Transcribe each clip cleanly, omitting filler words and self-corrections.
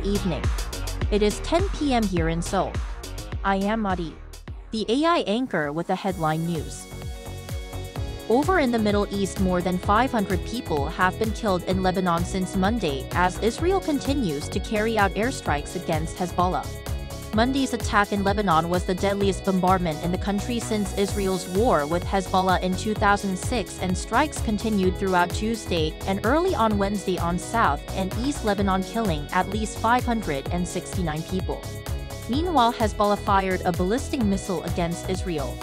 evening. It is 10 p.m. here in Seoul. I am Madi, the AI anchor with the headline news. Over in the Middle East, more than 500 people have been killed in Lebanon since Monday as Israel continues to carry out airstrikes against Hezbollah. Monday's attack in Lebanon was the deadliest bombardment in the country since Israel's war with Hezbollah in 2006, and strikes continued throughout Tuesday and early on Wednesday on South and East Lebanon, killing at least 569 people. Meanwhile, Hezbollah fired a ballistic missile against Israel,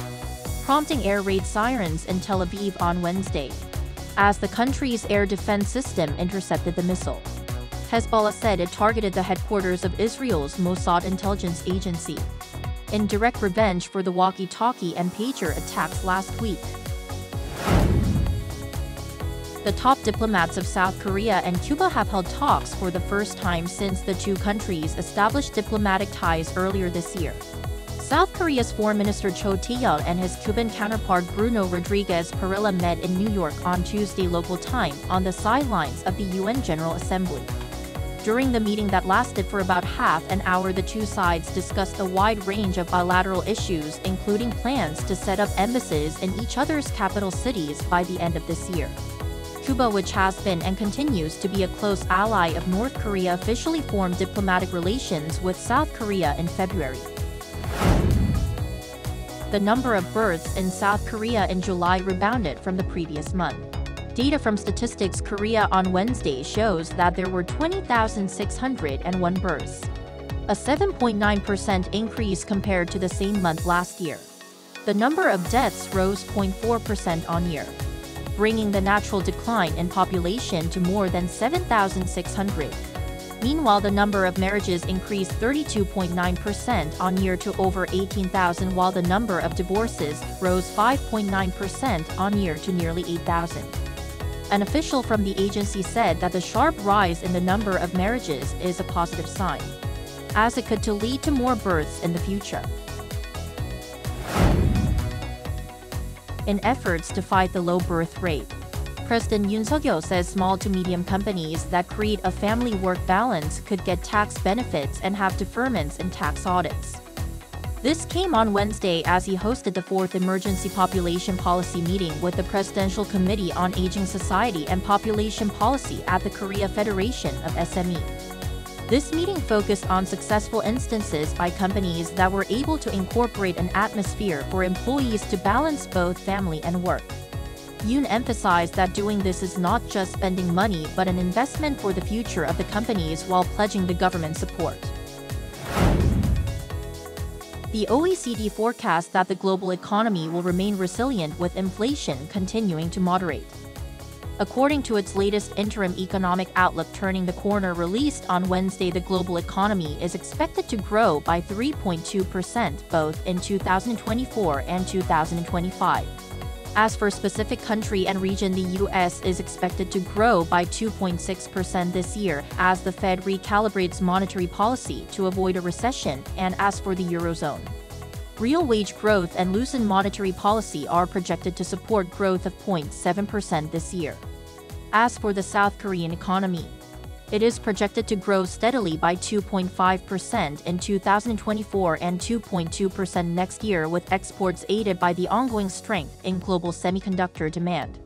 prompting air raid sirens in Tel Aviv on Wednesday, as the country's air defense system intercepted the missile. Hezbollah said it targeted the headquarters of Israel's Mossad intelligence agency, in direct revenge for the walkie-talkie and pager attacks last week. The top diplomats of South Korea and Cuba have held talks for the first time since the two countries established diplomatic ties earlier this year. South Korea's Foreign Minister Cho Tae-yeol and his Cuban counterpart Bruno Rodriguez Parilla met in New York on Tuesday local time on the sidelines of the UN General Assembly. During the meeting that lasted for about half an hour, the two sides discussed a wide range of bilateral issues, including plans to set up embassies in each other's capital cities by the end of this year. Cuba, which has been and continues to be a close ally of North Korea, officially formed diplomatic relations with South Korea in February. The number of births in South Korea in July rebounded from the previous month. Data from Statistics Korea on Wednesday shows that there were 20,601 births, a 7.9% increase compared to the same month last year. The number of deaths rose 0.4% on year, bringing the natural decline in population to more than 7,600. Meanwhile, the number of marriages increased 32.9% on year to over 18,000, while the number of divorces rose 5.9% on year to nearly 8,000. An official from the agency said that the sharp rise in the number of marriages is a positive sign, as it could lead to more births in the future. In efforts to fight the low birth rate, President Yoon says small to medium companies that create a family-work balance could get tax benefits and have deferments in tax audits. This came on Wednesday as he hosted the fourth Emergency Population Policy meeting with the Presidential Committee on Aging Society and Population Policy at the Korea Federation of SME. This meeting focused on successful instances by companies that were able to incorporate an atmosphere for employees to balance both family and work. Yoon emphasized that doing this is not just spending money but an investment for the future of the companies, while pledging the government support. The OECD forecasts that the global economy will remain resilient with inflation continuing to moderate. According to its latest interim economic outlook Turning the Corner released on Wednesday, the global economy is expected to grow by 3.2% both in 2024 and 2025. As for specific country and region, the U.S. is expected to grow by 2.6% this year as the Fed recalibrates monetary policy to avoid a recession, and as for the Eurozone, real wage growth and loosened monetary policy are projected to support growth of 0.7% this year. As for the South Korean economy, it is projected to grow steadily by 2.5% in 2024 and 2.2% next year, with exports aided by the ongoing strength in global semiconductor demand.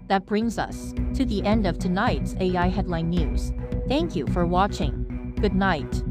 That brings us to the end of tonight's AI Headline News. Thank you for watching. Good night.